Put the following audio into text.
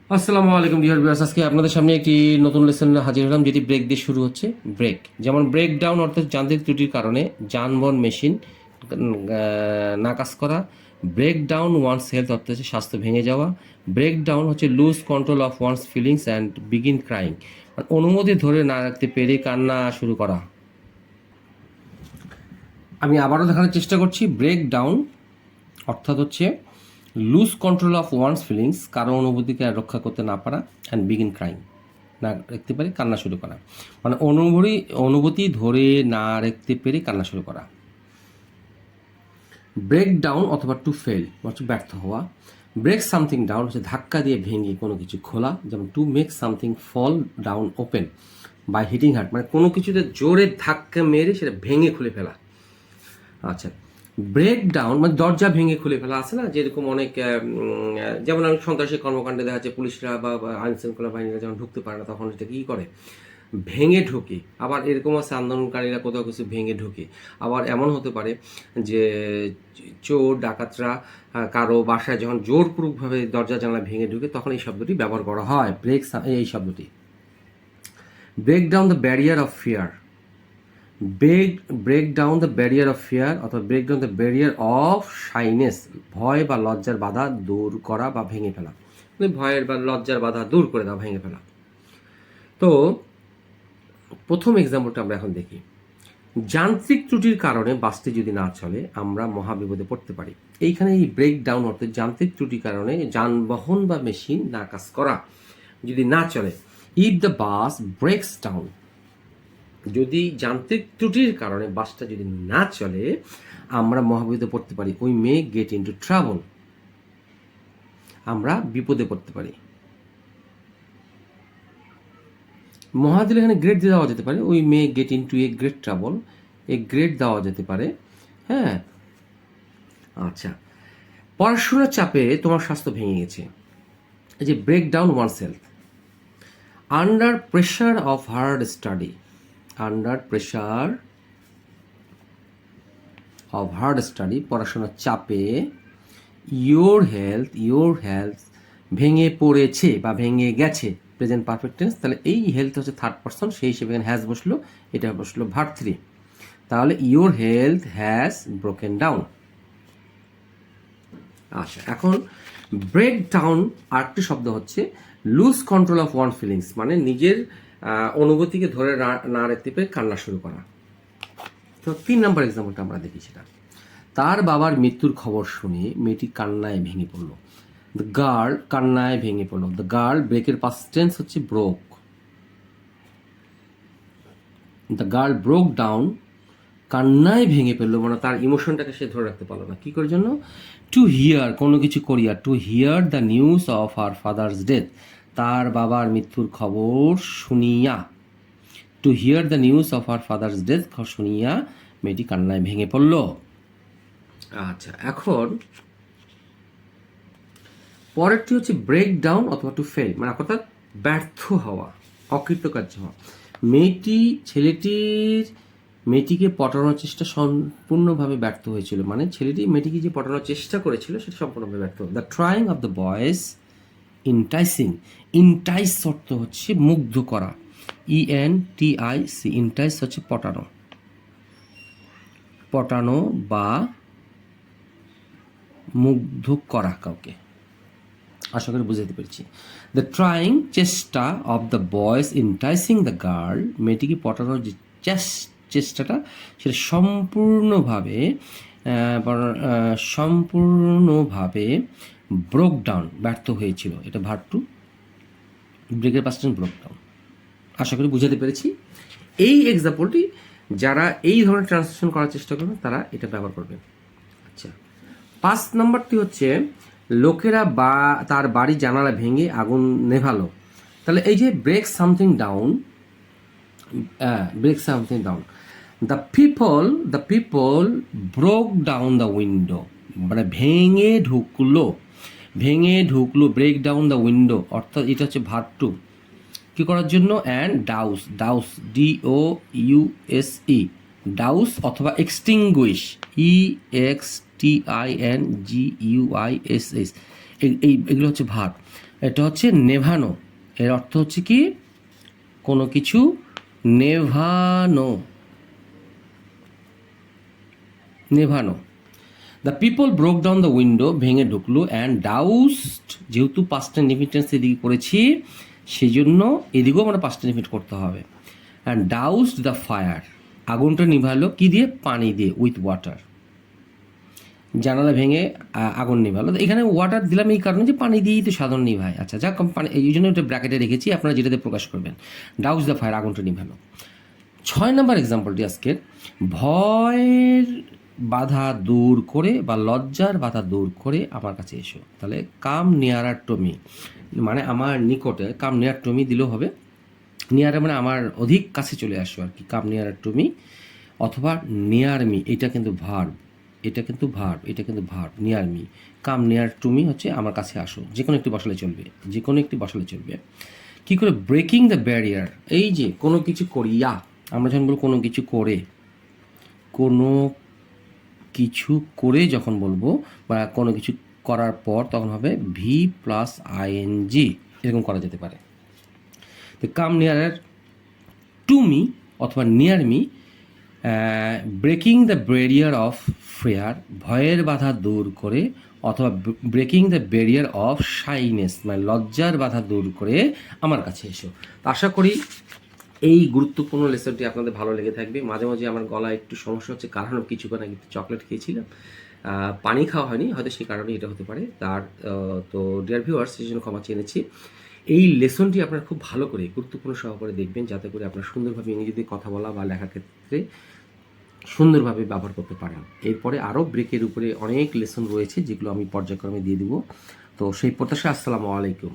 আসসালামু আলাইকুম dear viewers, আজকে আপনাদের সামনে একটি নতুন লেসন হাজির হলাম যেটি ব্রেক দিয়ে শুরু হচ্ছে। ব্রেক যেমন ব্রেক ডাউন অর্থাৎ যান্ত্রিক ত্রুটির কারণে যানবাহন মেশিন নাকাজ করা। ব্রেক ডাউন ওয়ান্স হেলথ অর্থাৎ হচ্ছে স্বাস্থ্য ভেঙে যাওয়া। ব্রেক ডাউন হচ্ছে lose control of one's feelings and begin crying, অনুমতি ধরে না রাখতে পেরে কান্না শুরু করা। আমি আবারও দেখানোর চেষ্টা করছি। ব্রেক ডাউন অর্থাৎ হচ্ছে lose control of one's feelings, কারো অনুভূতিকে আর রক্ষা করতে না পারা, অ্যান্ড বিগিন ক্রাইং, না রাখতে পারে কান্না শুরু করা, মানে অনুভূতি ধরে না রাখতে পেরে কান্না শুরু করা। ব্রেক ডাউন অথবা টু ফেল হচ্ছে ব্যর্থ হওয়া। ব্রেক সামথিং ডাউন হচ্ছে ধাক্কা দিয়ে ভেঙে কোনো কিছু খোলা, যেমন to make something fall down open by hitting hard, মানে কোনো কিছুতে জোরে ধাক্কা মেরে সেটা ভেঙে খুলে ফেলা। আচ্ছা, ব্রেক ডাউন মানে দরজা ভেঙে খুলে ফেলা আছে না, যেরকম অনেক যেমন অনেক সন্ত্রাসী কর্মকাণ্ডে দেখা যাচ্ছে পুলিশরা বা আইন শৃঙ্খলা বাহিনীরা যখন ঢুকতে পারে না তখন সেটা কী করে, ভেঙে ঢোকে। আবার এরকম আছে আন্দোলনকারীরা কোথাও কিছু ভেঙে ঢোকে। আবার এমন হতে পারে যে চোর ডাকাতরা কারো বাসায় যখন জোরপূর্বকভাবে দরজা জানলা ভেঙে ঢুকে তখন এই শব্দটি ব্যবহার করা হয়, এই শব্দটি। Break down the barrier of fear, break down the barrier of fear অথবা break down the barrier of shyness, ভয় বা লজ্জার বাধা দূর করা বা ভেঙে ফেলা, মানে ভয়ের বা লজ্জার বাধা দূর করে দেওয়া, ভেঙে ফেলা। তো প্রথম এক্সাম্পলটা আমরা এখন দেখি। যান্ত্রিক ত্রুটির কারণে বাসটি যদি না চলে আমরা মহাবিপদে পড়তে পারি। এইখানে এই ব্রেক ডাউন অর্থাৎ যান্ত্রিক ত্রুটির কারণে যানবাহন বা মেশিন না কাজ করা, যদি না চলে। ইফ দ্য বাস ব্রেকস ডাউন, যদি যান্ত্রিক ত্রুটির কারণে বাসটা যদি না চলে আমরা মহাবিপদে পড়তে পারি। We may get into trouble, আমরা বিপদে পড়তে পারি। মহাদিল এখানে গ্রেড দিয়ে দেওয়া যেতে পারে, we may get into a great trouble, A grade দেওয়া যেতে পারে। হ্যাঁ, আচ্ছা, পড়াশোনার চাপে তোমার স্বাস্থ্য ভেঙে গেছে, এই যে break down one's health. Under pressure of hard study, under pressure of hard study, পড়াশোনার চাপে, ইয়োর হেলথ ভেঙে পড়েছে বা ভেঙে গেছে, প্রেজেন্ট পারফেক্ট টেন্স। তাহলে এই হেলথ হচ্ছে থার্ড পারসন, সেই হিসেবে এখানে হ্যাজ বসলো, এটা বসলো ভার্ব 3। তাহলে your health has broken down. আচ্ছা, এখন ব্রেক ডাউন আরেকটি শব্দ হচ্ছে lose control of one feelings, মানে নিজের অনুভূতিকে ধরে না রাখতে পেরে কান্না শুরু করা। তো 3 নম্বর এক্সাম্পলটা আমরা দেখি। সেটা, তার বাবার মৃত্যুর খবর শুনে মেয়েটি কান্নায় ভেঙে পড়ল। দ্য গার্ল, কান্নায় ভেঙে পড়ল। দ্য গার্ল, ব্রেকের পাস্ট টেন্স হচ্ছে broke. The girl broke down, কান্নায় ভেঙে ফেললো, মানে তার ইমোশনটাকে সে ধরে রাখতে পারলো না। কী করার জন্য? টু হিয়ার, কোনো কিছু করিয়া, to hear the news of her father's death, তার বাবার মৃত্যুর খবর শুনিয়া। To hear the news of her father's death শুনিয়া মেয়েটি কান্নায় ভেঙে পড়ল। আচ্ছা, এখন পরেরটি হচ্ছে ব্রেক ডাউন অথবা টু ফেল, মানে অর্থাৎ ব্যর্থ হওয়া, অকৃতকার্য হওয়া। মেয়েটিকে পটানোর চেষ্টা সম্পূর্ণভাবে ব্যর্থ হয়েছিল, মানে মেয়েটিকে যে পটানোর চেষ্টা করেছিল সেটা সম্পূর্ণভাবে ব্যর্থ। The trying of the boys enticing, entice অর্থ হচ্ছে মুগ্ধ করা, ENTIC, ইন্টাইস হচ্ছে পটানো, পটানো বা মুগ্ধ করা কাউকে। আশা করি বুঝাতে পেরেছি। দ্য ট্রাইং, চেষ্টা, of the boys enticing the girl, মেয়েটিকে পটানোর যে চেষ্টাটা সেটা সম্পূর্ণভাবে ব্রোক ডাউন, ব্যর্থ হয়েছিল। এটা ভার্ব 2, ব্রেকের পাস্ট টেন্স ব্রোক ডাউন। আশা করি বুঝাতে পেরেছি। এই এক্সাম্পলটি যারা এই ধরনের ট্রান্সলেশন করার চেষ্টা করবেন তারা এটা ব্যবহার করবেন। আচ্ছা, 5 নম্বরটি হচ্ছে লোকেরা তার বাড়ি জানালা ভেঙে আগুন নেভালো। তাহলে এই যে break something down, the people broke down the window, মানে ভেঙে ঢুকলো, ব্রেক ডাউন দ্য উইন্ডো, অর্থাৎ এটা হচ্ছে ভার্ব 2। কী করার জন্য? অ্যান্ড ডাউস, DOUSE, ডাউস অথবা এক্সটিংগুইশ, EXTINGUISS, এগুলো হচ্ছে ভার্ব। এটা হচ্ছে নেভানো, এর অর্থ হচ্ছে কি কোনো কিছু নেভানো, নেভানো। The people broke down the window, ভেঙে ঢুকলো, অ্যান্ড ডাউসড, যেহেতু পাস্ট ইনডিফিনিট এদিকে করেছি সেই জন্য এদিকেও আমরা পাস্ট ইনডিফিনিট করতে হবে। অ্যান্ড ডাউসড দ্য ফায়ার, আগুনটা নিভালো কি দিয়ে? পানি দিয়ে, উইথ ওয়াটার। জানালা ভেঙে আগুন নিভালো, এখানে ওয়াটার দিলাম এই কারণে যে পানি দিয়েই তো সাধারণ নিভায়। আচ্ছা যাক, পানি এই জন্য এটা ব্র্যাকেটে রেখেছি, আপনারা যেটাতে প্রকাশ করবেন। ডাউস দ্য ফায়ার, আগুনটা নিভালো। 6 নম্বর এক্সাম্পলটি আজকের, ভয়ের বাধা দূর করে বা লজ্জার বাধা দূর করে আমার কাছে এসো। তাহলে কাম নিয়ারার টু মি, মানে আমার নিকটে, কাম নিয়ার টু মি দিলেও হবে। নিয়ার মানে আমার অধিক কাছে চলে আসো আর কি, কাম নিয়ারার টু মি, অথবা নিয়ার মি, এটা কিন্তু ভার্ব, এটা কিন্তু ভার্ব, এটা কিন্তু verb. Near me, come near to me হচ্ছে আমার কাছে আসো, যে কোনো একটি বসালে চলবে, যে কোনো একটি বসালে চলবে। কী করে? ব্রেকিং দ্য ব্যারিয়ার, এই যে কোনো কিছু করিয়া, আমরা যখন বলবো কোনো কিছু করে, কোনো কিছু করে যখন বলবো বা কোনো কিছু করার পর তখন হবে ভি প্লাস আইএনজি, এরকম করা যেতে পারে। তো কাম নিয়ার টু মি অথবা near me, breaking the barrier of fear, ভয়ের বাধা দূর করে, অথবা breaking the barrier of shyness, মানে লজ্জার বাধা দূর করে আমার কাছে এসো। আশা করি এই গুরুত্বপূর্ণ লেসনটি আপনাদের ভালো লেগে থাকবে। মাঝে মাঝে আমার গলায় একটু সমস্যা হচ্ছে, কারণ কিছুক্ষণ আগে একটু চকলেট খেয়েছিলাম, পানি খাওয়া হয়নি, হয়তো সেই কারণে এটা হতে পারে। তো ডিয়ার ভিউয়ার্স, সেই জন্য ক্ষমা চেয়ে নিচ্ছি। এই লেসনটি আপনারা খুব ভালো করে গুরুত্বপূর্ণ সহকারে দেখবেন, যাতে করে আপনারা সুন্দরভাবে ইংরেজিতে কথা বলা বা লেখার ক্ষেত্রে সুন্দরভাবে ব্যবহার করতে পারেন। এরপরে আরও ব্রেকের উপরে অনেক লেসন রয়েছে, যেগুলো আমি পর্যায়ক্রমে দিয়ে দেবো। তো সেই প্রত্যাশা, আসসালামু আলাইকুম।